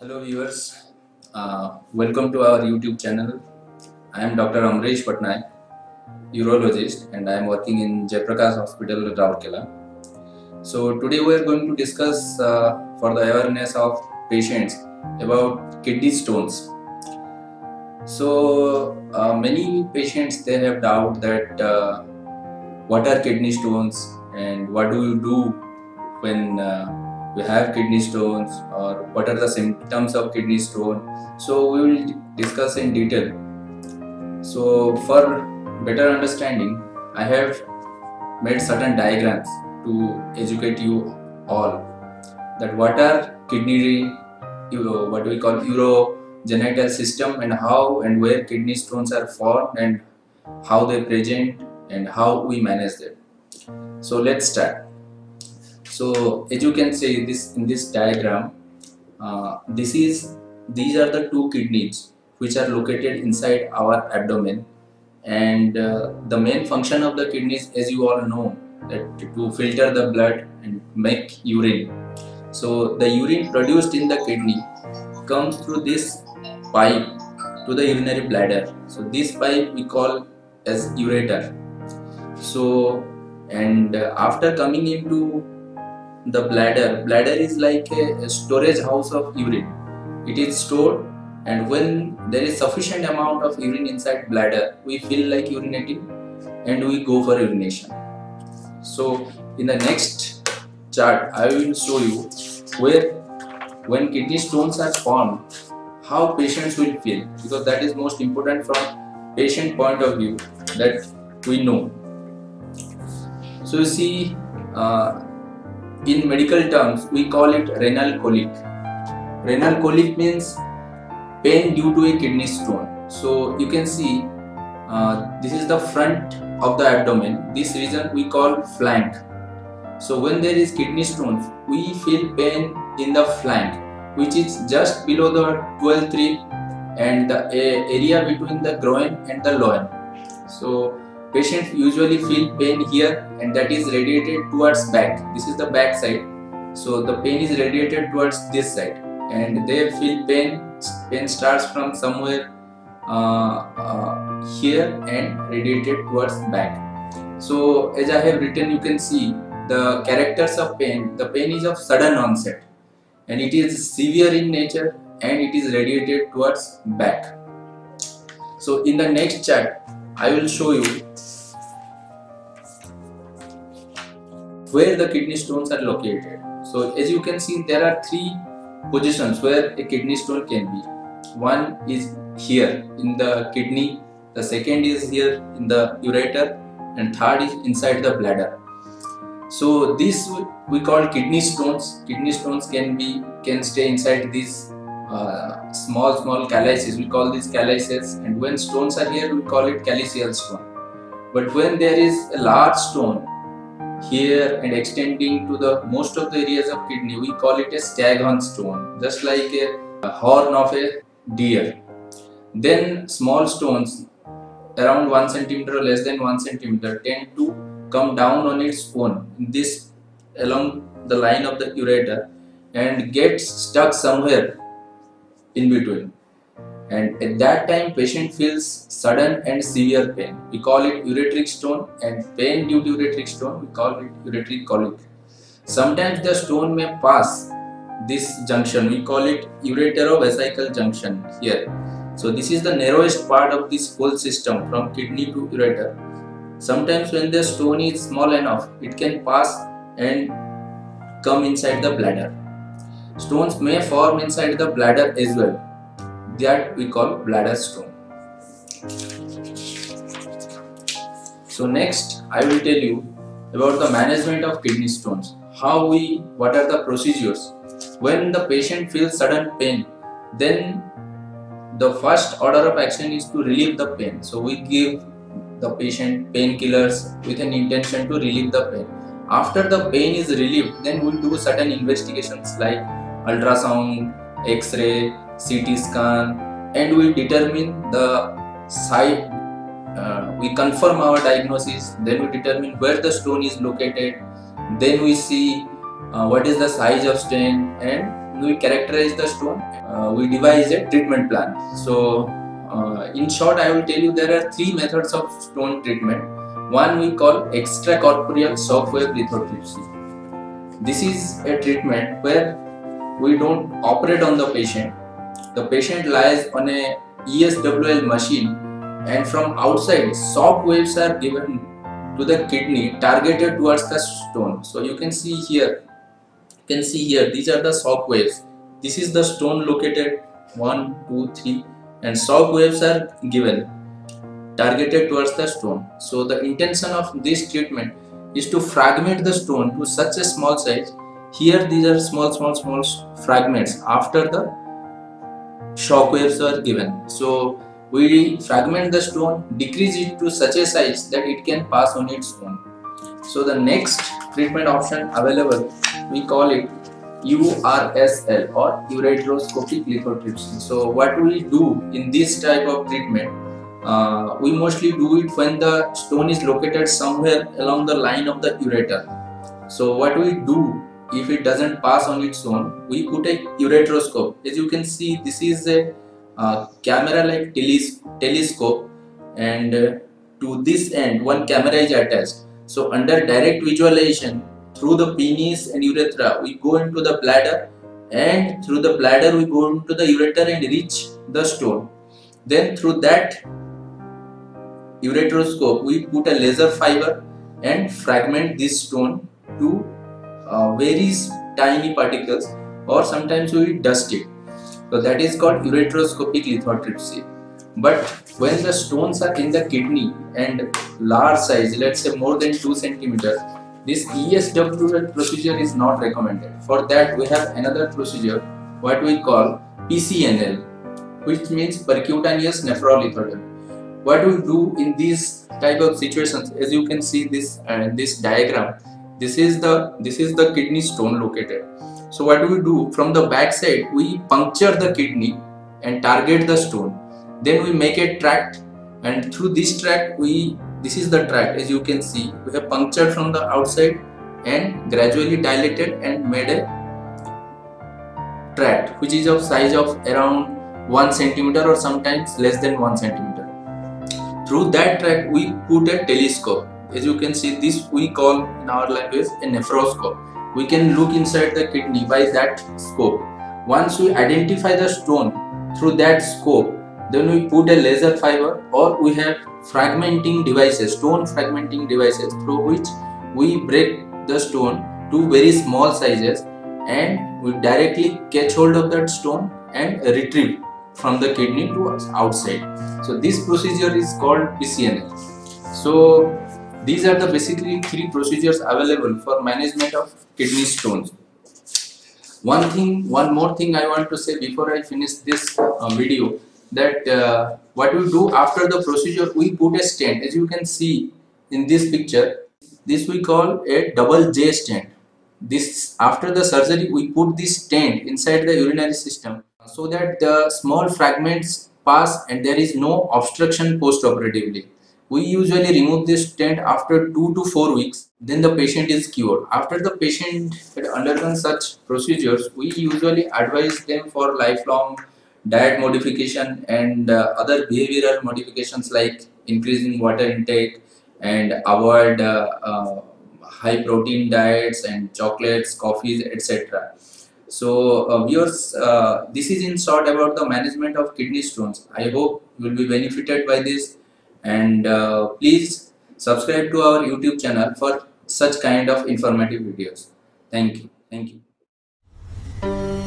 Hello viewers, welcome to our YouTube channel. I am Dr. Amresh Patnaik, urologist, and I am working in Jayaprakash Hospital, Rourkela. So today we are going to discuss for the awareness of patients about kidney stones. So many patients they have doubt that what are kidney stones and what do you do when we have kidney stones, or what are the symptoms of kidney stone. So we will discuss in detail. So for better understanding, I have made certain diagrams to educate you all that what are kidney, what we call urogenital system, and how and where kidney stones are formed and how they present and how we manage them. So let's start. So as you can see this in this diagram, these are the two kidneys which are located inside our abdomen, and the main function of the kidneys, as you all know, that to filter the blood and make urine. So the urine produced in the kidney comes through this pipe to the urinary bladder. So this pipe we call as ureter. So and after coming into the bladder is like a storage house of urine. It is stored, and when there is sufficient amount of urine inside bladder, we feel like urinating and we go for urination. So in the next chart I will show you where when kidney stones are formed, how patients will feel, because that is most important from patient point of view that we know. So you see, in medical terms we call it renal colic. Renal colic means pain due to a kidney stone. So you can see this is the front of the abdomen. This region we call flank. So when there is kidney stones, we feel pain in the flank, which is just below the 12th rib and the area between the groin and the loin. So patients usually feel pain here, and that is radiated towards back. This is the back side. So the pain is radiated towards this side, and they feel pain. Pain starts from somewhere here and radiated towards back. So as I have written, you can see the characters of pain. The pain is of sudden onset, and it is severe in nature, and it is radiated towards back. So in the next chart I will show you where the kidney stones are located. So as you can see, there are three positions where a kidney stone can be. One is here in the kidney, the second is here in the ureter, and third is inside the bladder. So this we call kidney stones. Kidney stones can stay inside these small calyces. We call these calyces, and when stones are here we call it calyceal stone. But when there is a large stone here and extending to the most of the areas of kidney, we call it a staghorn stone, just like a horn of a deer. Then small stones around 1 centimeter or less than 1 centimeter tend to come down on its own, this along the line of the ureter, and gets stuck somewhere in between. And at that time patient feels sudden and severe pain. We call it ureteric stone, and pain due to ureteric stone we call it ureteric colic. Sometimes the stone may pass this junction. We call it ureterovesical junction here. So this is the narrowest part of this whole system from kidney to ureter. Sometimes when the stone is small enough, it can pass and come inside the bladder. Stones may form inside the bladder as well. That we call bladder stone. So next I will tell you about the management of kidney stones. What are the procedures? When the patient feels sudden pain, then the first order of action is to relieve the pain. So we give the patient painkillers with an intention to relieve the pain. After the pain is relieved, then we do certain investigations like ultrasound, X-ray, CT scan, and we determine the site. We confirm our diagnosis. Then we determine where the stone is located. Then we see what is the size of stain, and we characterize the stone, we devise a treatment plan. So in short, I will tell you there are three methods of stone treatment. One we call extracorporeal shockwave lithotripsy. This is a treatment where we don't operate on the patient. The patient lies on a ESWL machine, and from outside shock waves are given to the kidney targeted towards the stone. So you can see here, these are the shock waves. This is the stone located 1, 2, 3, and shock waves are given targeted towards the stone. So the intention of this treatment is to fragment the stone to such a small size. Here these are small fragments after the shock waves are given. So we fragment the stone, decrease it to such a size that it can pass on its own. So the next treatment option available, we call it URSL or ureteroscopic lithotripsy. So what we do in this type of treatment, we mostly do it when the stone is located somewhere along the line of the ureter. So what we do, if it doesn't pass on its own, we put a ureteroscope. As you can see, this is a camera like telescope, and to this end one camera is attached. So under direct visualization through the penis and urethra, we go into the bladder, and through the bladder we go into the ureter and reach the stone. Then through that ureteroscope we put a laser fiber and fragment this stone to very tiny particles, or sometimes we dust it. So that is called ureteroscopic lithotripsy. But when the stones are in the kidney and large size, let's say more than 2 centimeters, this ESWL procedure is not recommended. For that we have another procedure, what we call PCNL, which means percutaneous nephrolithotomy. What we do in these type of situations, as you can see this diagram, this is the kidney stone located. So what do we do? From the back side we puncture the kidney and target the stone. Then we make a tract, and through this tract this is the tract. As you can see, we have punctured from the outside and gradually dilated and made a tract which is of size of around 1 centimeter or sometimes less than 1 centimeter. Through that tract we put a telescope. As you can see, this we call in our language a nephroscope. We can look inside the kidney by that scope. Once we identify the stone through that scope, then we put a laser fiber, or we have fragmenting devices, stone fragmenting devices, through which we break the stone to very small sizes, and we directly catch hold of that stone and retrieve from the kidney to outside. So this procedure is called PCNL. So these are the basically three procedures available for management of kidney stones. One more thing I want to say before I finish this video, that what we do after the procedure, we put a stent. As you can see in this picture, this we call a double J stent. This, after the surgery, we put this stent inside the urinary system so that the small fragments pass and there is no obstruction post-operatively. We usually remove this stent after 2 to 4 weeks. Then the patient is cured. After the patient had undergone such procedures, we usually advise them for lifelong diet modification and other behavioral modifications like increasing water intake and avoid high protein diets and chocolates, coffees, etc. So viewers, this is in short about the management of kidney stones. I hope you will be benefited by this, and please subscribe to our YouTube channel for such kind of informative videos. Thank you.